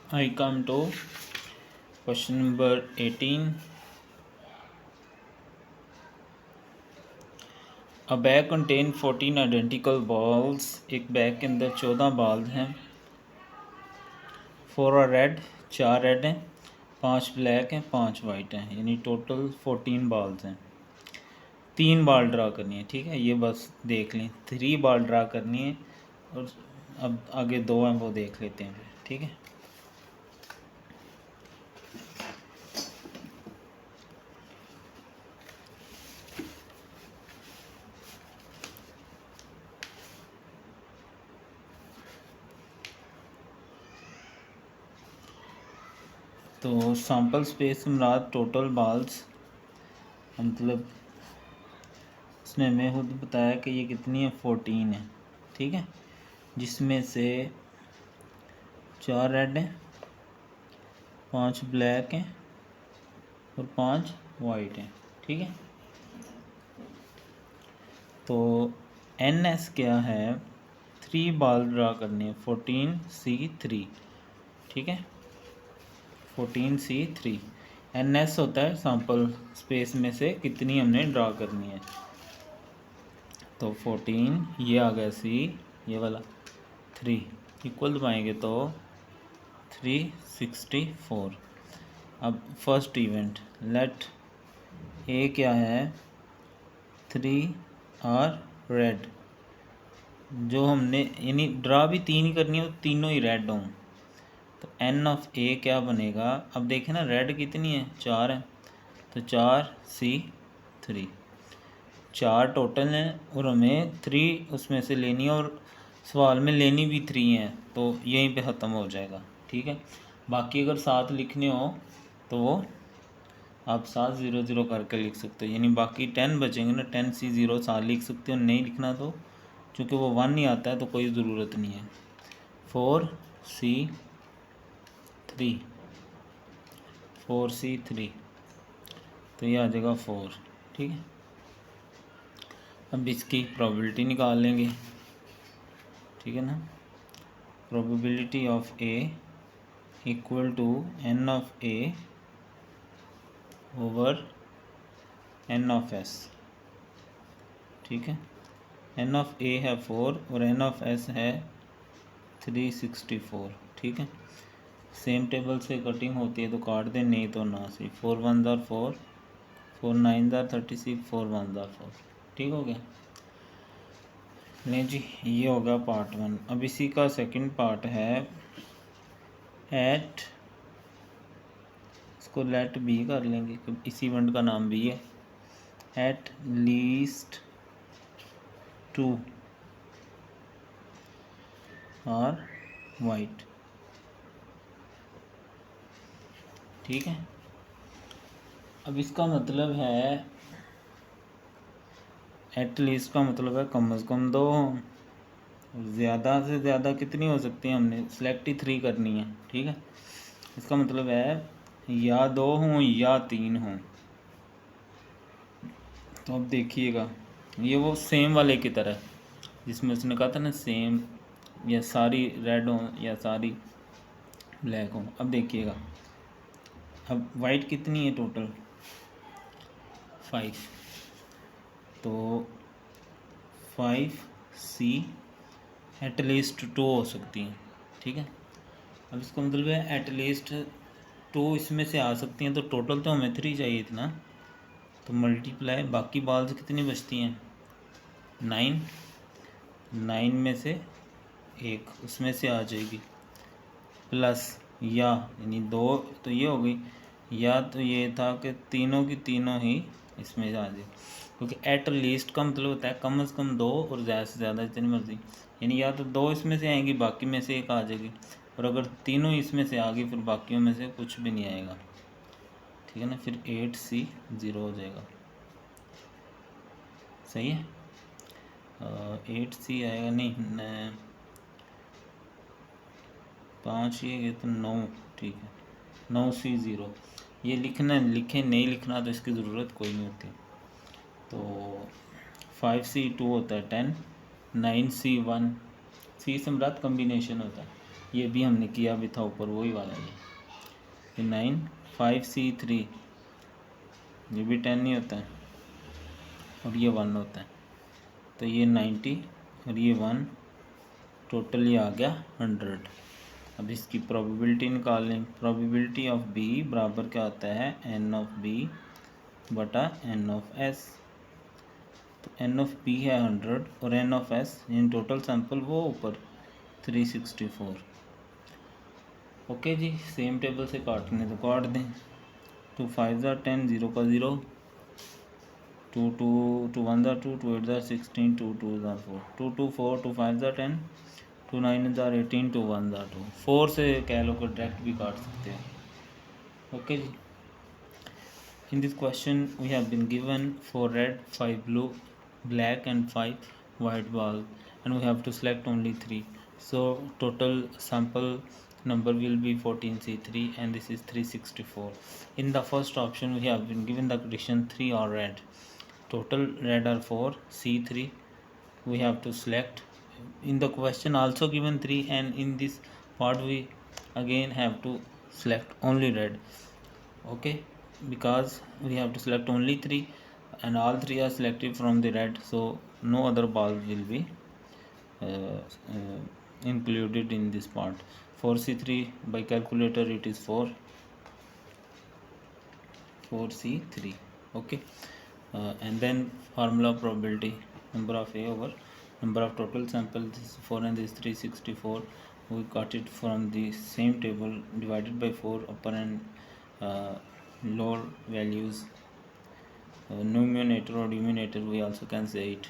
I come to question number 18. A bag contains 14 identical balls. एक bag के अंदर 14 बाल हैं. 4 are red, 4 रेड हैं, 5 ब्लैक हैं, 5 वाइट हैं, यानी टोटल 14 बाल्स हैं. 3 बाल ड्रा करनी है. ठीक है, ये बस देख लें. 3 बाल ड्रा करनी है और अब आगे 2 हैं वो देख लेते हैं. ठीक है, तो सैम्पल स्पेस मुराद टोटल बाल्स, मतलब उसने हमें खुद बताया कि ये कितनी है, 14 है. ठीक है, जिसमें से 4 रेड हैं, 5 ब्लैक हैं और 5 वाइट हैं. ठीक है, तो NS क्या है, 3 बाल ड्रा करने हैं. 14C3. ठीक है, 14C3. NS होता है सैम्पल स्पेस में से कितनी हमने ड्रा करनी है. तो 14, ये आ गया C, ये वाला 3 इक्वल दबाएंगे तो 364. अब फर्स्ट इवेंट लेट ए क्या है, 3 आर रेड. जो हमने यानी ड्रा भी 3 ही करनी है, तीनों ही रेड हों. तो N ऑफ ए क्या बनेगा. अब देखें ना, रेड कितनी है, 4 है. तो 4C3, 4 टोटल हैं और हमें 3 उसमें से लेनी है और सवाल में लेनी भी 3 है. तो यहीं पे ख़त्म हो जाएगा. ठीक है, बाकी अगर 7 लिखने हो तो वो आप 7 0 0 करके लिख सकते हो, यानी बाकी 10 बचेंगे ना. 10C0 7 लिख सकते हो. नहीं लिखना तो चूँकि वो 1 नहीं आता है तो कोई ज़रूरत नहीं है. 4C3, 4C3, तो ये आ जाएगा 4. ठीक है, अब इसकी प्रोबेबिलिटी निकाल लेंगे. ठीक है ना, probability of A equal to N of A over N of S. ठीक है, N ऑफ ए है 4 और N ऑफ S है 364. ठीक है, सेम टेबल से कटिंग होती है तो काट दें, नहीं तो ना सी. 4 1 4, 4 9 36, 4 1 4. ठीक हो गया. नहीं जी, ये होगा पार्ट 1. अब इसी का सेकंड पार्ट है एट, इसको लेट बी कर लेंगे, इस इवेंट का नाम भी है. At least 2 R white. ठीक है, अब इसका मतलब है एट लीस्ट का मतलब है कम से कम 2 हों. ज़्यादा से ज़्यादा कितनी हो सकती हैं, हमने सेलेक्ट ही 3 करनी है. ठीक है, इसका मतलब है या 2 हों या 3 हों. तो अब देखिएगा, ये वो सेम वाले की तरह जिसमें उसने कहा था ना सेम, या सारी रेड हों या सारी ब्लैक हों. अब देखिएगा, अब वाइट कितनी है टोटल, 5. तो 5C एटलीस्ट 2 हो सकती हैं. ठीक है, अब इसका मतलब है एटलीस्ट 2 इसमें से आ सकती हैं. तो टोटल तो हमें 3 चाहिए थी ना, तो मल्टीप्लाई बाकी बाल्स कितनी बचती हैं, 9. 9 में से 1 उसमें से आ जाएगी, प्लस या यानी 2, तो ये हो गई. या तो ये था कि तीनों की तीनों ही इसमें आ जाए, क्योंकि एट लीस्ट का मतलब होता है कम से कम 2 और ज़्यादा से ज़्यादा जितनी मर्जी. यानी या तो 2 इसमें से आएंगी, बाकी में से 1 आ जाएगी, और अगर तीनों इसमें से आ गई फिर बाकियों में से कुछ भी नहीं आएगा. ठीक है ना, फिर 8C0 हो जाएगा. सही है, 8C आएगा नहीं, 5 ये तो 9. ठीक है, 9C0. ये लिखना लिखें, नहीं लिखना तो इसकी ज़रूरत कोई नहीं होती. तो 5C2 होता है 10, 9C1. सी से मुराद कम्बिनेशन होता है. ये भी हमने किया भी था ऊपर, वही वाला ये 9 5C3, ये भी 10 नहीं होता है और ये 1 होता है, तो ये 90 और ये 1, टोटल ये आ गया 100। अब इसकी प्रोबेबिलिटी निकाल लें। प्रोबेबिलिटी ऑफ बी बराबर क्या होता है, एन ऑफ बी बटा एन ऑफ एस। तो एन ऑफ बी है 100 और n of S in total sample वो ऊपर 364। ओके जी, सेम टेबल से काटने तो काट दें। 2 5 ज़ा 10, 0 का 0, 2 2 2 1 ज़ा 2, 2 8 ज़ा 16, 2 2 ज़ा 4, 2 2 4, 2 5 ज़ा 10, 2 9 ज़ा 18, 2 1 ज़ा 2। 4 से कह लो कि डायरेक्ट भी काट सकते हैं। Okay ji, in this question we have been given 4 red, 5 blue, black and 5 white balls, and we have to select only 3. So total sample number will be 14C3 and this is 364. In the first option we have been given the condition 3 are red. Total red are 4, C3 we have to select. In the question also given 3, and in this part we again have to select only red. Okay, because we have to select only 3 and all 3 are selected from the red, so no other ball will be uh, uh, included in this part. 4C3 by calculator it is 4C3. Okay, and then formula probability, number of A over number of total samples, this is 4 and this is 364. We got it from the same table, divided by 4 upper and lower values, numerator or denominator we also can say it.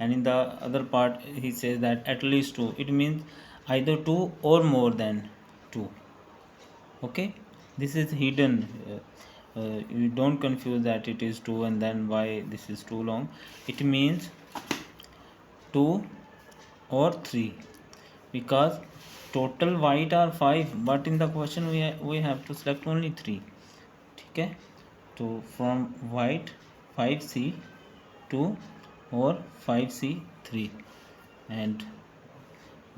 And in the other part he says that at least 2, it means either 2 or more than 2. Okay, this is hidden, you don't confuse that it is 2 and then why this is too long. It means 2 or 3, because total white are 5 but in the question we have to select only 3. ठीक है, तो from white 5C2 or 5C3, and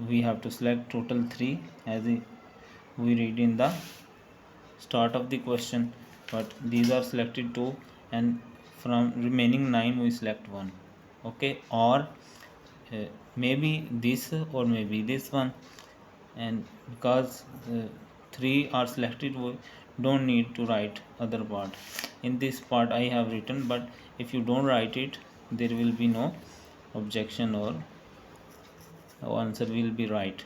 we have to select total 3 as we read in the start of the question, but these are selected 2 and from remaining 9 we select 1. Okay, or maybe this or maybe this one, and because 3 are selected we don't need to write other part. In this part I have written, but if you don't write it there will be no objection or answer will be right.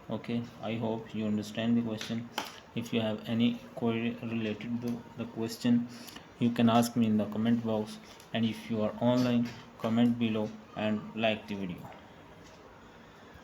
Okay, I hope you understand the question. If you have any query related to the question you can ask me in the comment box, and if you are online comment below and like the video.